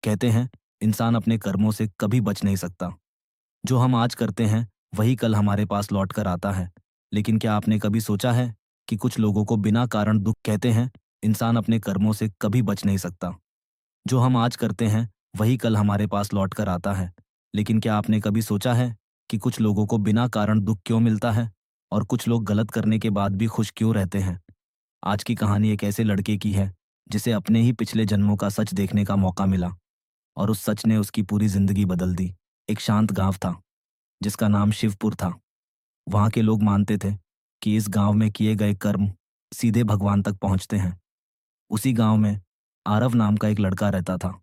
कहते हैं इंसान अपने कर्मों से कभी बच नहीं सकता। जो हम आज करते हैं वही कल हमारे पास लौट कर आता है। लेकिन क्या आपने कभी सोचा है कि कुछ लोगों को बिना कारण दुख कहते हैं इंसान अपने कर्मों से कभी बच नहीं सकता। जो हम आज करते हैं वही कल हमारे पास लौट कर आता है। लेकिन क्या आपने कभी सोचा है कि कुछ लोगों को बिना कारण दुख क्यों मिलता है और कुछ लोग गलत करने के बाद भी खुश क्यों रहते हैं। आज की कहानी एक ऐसे लड़के की है जिसे अपने ही पिछले जन्मों का सच देखने का मौका मिला और उस सच ने उसकी पूरी जिंदगी बदल दी। एक शांत गांव था जिसका नाम शिवपुर था। वहां के लोग मानते थे कि इस गांव में किए गए कर्म सीधे भगवान तक पहुंचते हैं। उसी गांव में आरव नाम का एक लड़का रहता था।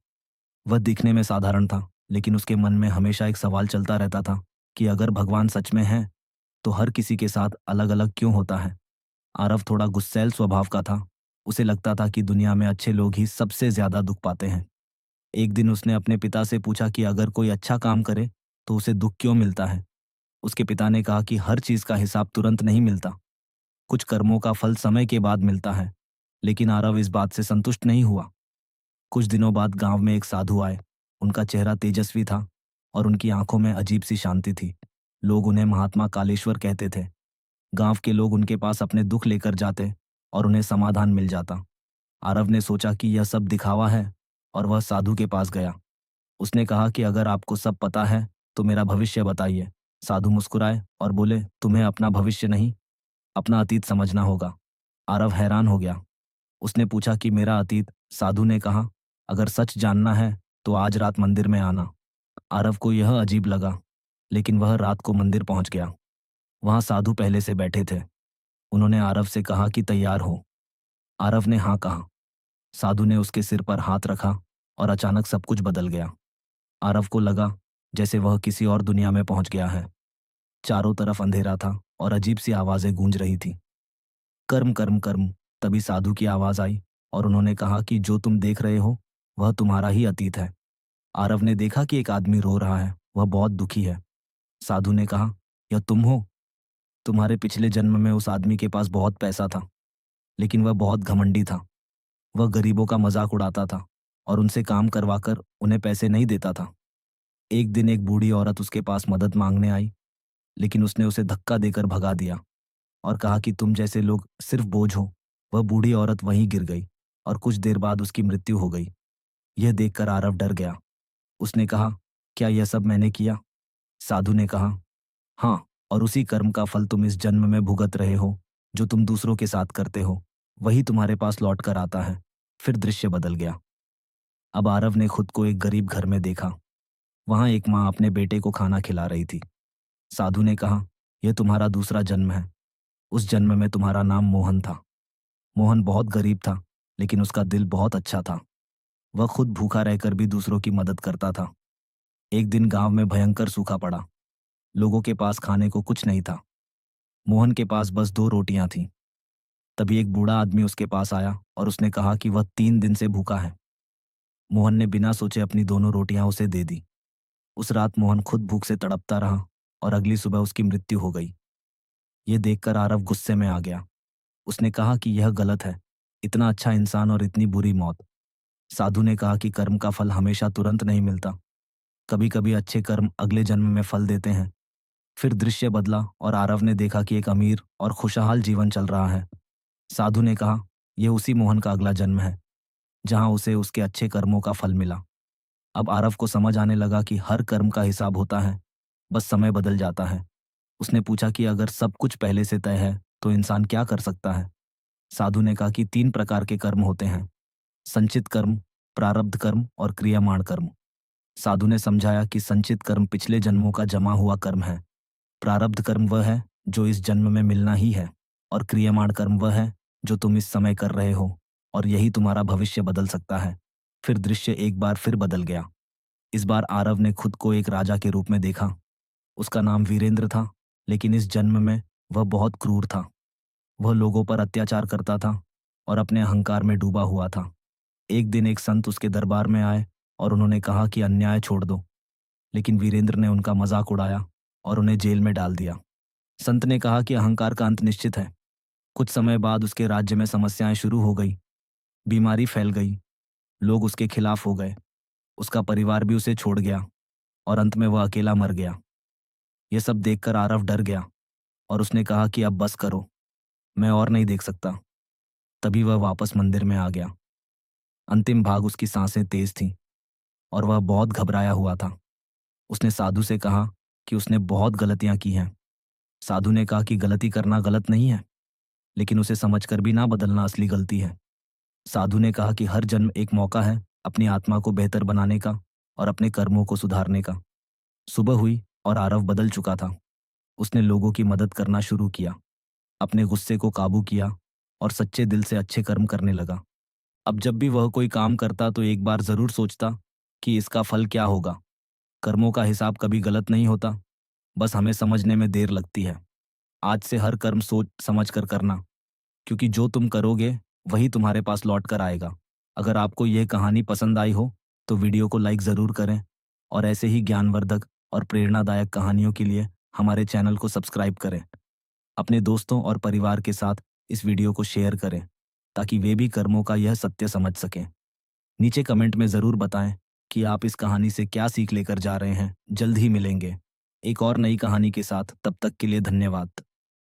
वह दिखने में साधारण था, लेकिन उसके मन में हमेशा एक सवाल चलता रहता था कि अगर भगवान सच में है तो हर किसी के साथ अलग अलग क्यों होता है। आरव थोड़ा गुस्सैल स्वभाव का था। उसे लगता था कि दुनिया में अच्छे लोग ही सबसे ज्यादा दुख पाते हैं। एक दिन उसने अपने पिता से पूछा कि अगर कोई अच्छा काम करे तो उसे दुख क्यों मिलता है। उसके पिता ने कहा कि हर चीज का हिसाब तुरंत नहीं मिलता। कुछ कर्मों का फल समय के बाद मिलता है। लेकिन आरव इस बात से संतुष्ट नहीं हुआ। कुछ दिनों बाद गांव में एक साधु आए। उनका चेहरा तेजस्वी था और उनकी आंखों में अजीब सी शांति थी। लोग उन्हें महात्मा कालेश्वर कहते थे। गांव के लोग उनके पास अपने दुख लेकर जाते और उन्हें समाधान मिल जाता। आरव ने सोचा कि यह सब दिखावा है और वह साधु के पास गया। उसने कहा कि अगर आपको सब पता है तो मेरा भविष्य बताइए। साधु मुस्कुराए और बोले, तुम्हें अपना भविष्य नहीं, अपना अतीत समझना होगा। आरव हैरान हो गया। उसने पूछा कि मेरा अतीत। साधु ने कहा, अगर सच जानना है तो आज रात मंदिर में आना। आरव को यह अजीब लगा, लेकिन वह रात को मंदिर पहुंच गया। वहां साधु पहले से बैठे थे। उन्होंने आरव से कहा कि तैयार हो। आरव ने हाँ कहा। साधु ने उसके सिर पर हाथ रखा और अचानक सब कुछ बदल गया। आरव को लगा जैसे वह किसी और दुनिया में पहुंच गया है। चारों तरफ अंधेरा था और अजीब सी आवाजें गूंज रही थी। कर्म कर्म कर्म। तभी साधु की आवाज आई और उन्होंने कहा कि जो तुम देख रहे हो वह तुम्हारा ही अतीत है। आरव ने देखा कि एक आदमी रो रहा है। वह बहुत दुखी है। साधु ने कहा, यह तुम हो। तुम्हारे पिछले जन्म में उस आदमी के पास बहुत पैसा था, लेकिन वह बहुत घमंडी था। वह गरीबों का मजाक उड़ाता था और उनसे काम करवाकर उन्हें पैसे नहीं देता था। एक दिन एक बूढ़ी औरत उसके पास मदद मांगने आई, लेकिन उसने उसे धक्का देकर भगा दिया और कहा कि तुम जैसे लोग सिर्फ बोझ हो। वह बूढ़ी औरत वहीं गिर गई और कुछ देर बाद उसकी मृत्यु हो गई। यह देखकर आरव डर गया। उसने कहा, क्या यह सब मैंने किया? साधु ने कहा, हाँ, और उसी कर्म का फल तुम इस जन्म में भुगत रहे हो। जो तुम दूसरों के साथ करते हो वही तुम्हारे पास लौट कर आता है। फिर दृश्य बदल गया। अब आरव ने खुद को एक गरीब घर में देखा। वहां एक माँ अपने बेटे को खाना खिला रही थी। साधु ने कहा, यह तुम्हारा दूसरा जन्म है। उस जन्म में तुम्हारा नाम मोहन था। मोहन बहुत गरीब था, लेकिन उसका दिल बहुत अच्छा था। वह खुद भूखा रहकर भी दूसरों की मदद करता था। एक दिन गांव में भयंकर सूखा पड़ा। लोगों के पास खाने को कुछ नहीं था। मोहन के पास बस 2 रोटियां थीं। तभी एक बूढ़ा आदमी उसके पास आया और उसने कहा कि वह 3 दिन से भूखा है। मोहन ने बिना सोचे अपनी दोनों रोटियां उसे दे दी। उस रात मोहन खुद भूख से तड़पता रहा और अगली सुबह उसकी मृत्यु हो गई। ये देखकर आरव गुस्से में आ गया। उसने कहा कि यह गलत है। इतना अच्छा इंसान और इतनी बुरी मौत। साधु ने कहा कि कर्म का फल हमेशा तुरंत नहीं मिलता। कभी कभी अच्छे कर्म अगले जन्म में फल देते हैं। फिर दृश्य बदला और आरव ने देखा कि एक अमीर और खुशहाल जीवन चल रहा है। साधु ने कहा, यह उसी मोहन का अगला जन्म है जहां उसे उसके अच्छे कर्मों का फल मिला। अब आरव को समझ आने लगा कि हर कर्म का हिसाब होता है, बस समय बदल जाता है। उसने पूछा कि अगर सब कुछ पहले से तय है तो इंसान क्या कर सकता है। साधु ने कहा कि 3 प्रकार के कर्म होते हैं, संचित कर्म, प्रारब्ध कर्म और क्रियामाण कर्म। साधु ने समझाया कि संचित कर्म पिछले जन्मों का जमा हुआ कर्म है। प्रारब्ध कर्म वह है जो इस जन्म में मिलना ही है, और क्रियामाण कर्म वह है जो तुम इस समय कर रहे हो, और यही तुम्हारा भविष्य बदल सकता है। फिर दृश्य एक बार फिर बदल गया। इस बार आरव ने खुद को एक राजा के रूप में देखा। उसका नाम वीरेंद्र था, लेकिन इस जन्म में वह बहुत क्रूर था। वह लोगों पर अत्याचार करता था और अपने अहंकार में डूबा हुआ था। एक दिन एक संत उसके दरबार में आए और उन्होंने कहा कि अन्याय छोड़ दो, लेकिन वीरेंद्र ने उनका मजाक उड़ाया और उन्हें जेल में डाल दिया। संत ने कहा कि अहंकार का अंत निश्चित है। कुछ समय बाद उसके राज्य में समस्याएं शुरू हो गई। बीमारी फैल गई। लोग उसके खिलाफ हो गए। उसका परिवार भी उसे छोड़ गया और अंत में वह अकेला मर गया। ये सब देखकर आरव डर गया और उसने कहा कि अब बस करो, मैं और नहीं देख सकता। तभी वह वापस मंदिर में आ गया। अंतिम भाग उसकी सांसें तेज थीं और वह बहुत घबराया हुआ था। उसने साधु से कहा कि उसने बहुत गलतियां की हैं। साधु ने कहा कि गलती करना गलत नहीं है, लेकिन उसे समझकर भी ना बदलना असली गलती है। साधु ने कहा कि हर जन्म एक मौका है अपनी आत्मा को बेहतर बनाने का और अपने कर्मों को सुधारने का। सुबह हुई और आरव बदल चुका था। उसने लोगों की मदद करना शुरू किया, अपने गुस्से को काबू किया और सच्चे दिल से अच्छे कर्म करने लगा। अब जब भी वह कोई काम करता तो एक बार जरूर सोचता कि इसका फल क्या होगा। कर्मों का हिसाब कभी गलत नहीं होता, बस हमें समझने में देर लगती है। आज से हर कर्म सोच समझ कर करना, क्योंकि जो तुम करोगे वही तुम्हारे पास लौट कर आएगा। अगर आपको यह कहानी पसंद आई हो तो वीडियो को लाइक ज़रूर करें और ऐसे ही ज्ञानवर्धक और प्रेरणादायक कहानियों के लिए हमारे चैनल को सब्सक्राइब करें। अपने दोस्तों और परिवार के साथ इस वीडियो को शेयर करें ताकि वे भी कर्मों का यह सत्य समझ सकें। नीचे कमेंट में ज़रूर बताएं कि आप इस कहानी से क्या सीख लेकर जा रहे हैं। जल्द ही मिलेंगे एक और नई कहानी के साथ, तब तक के लिए धन्यवाद।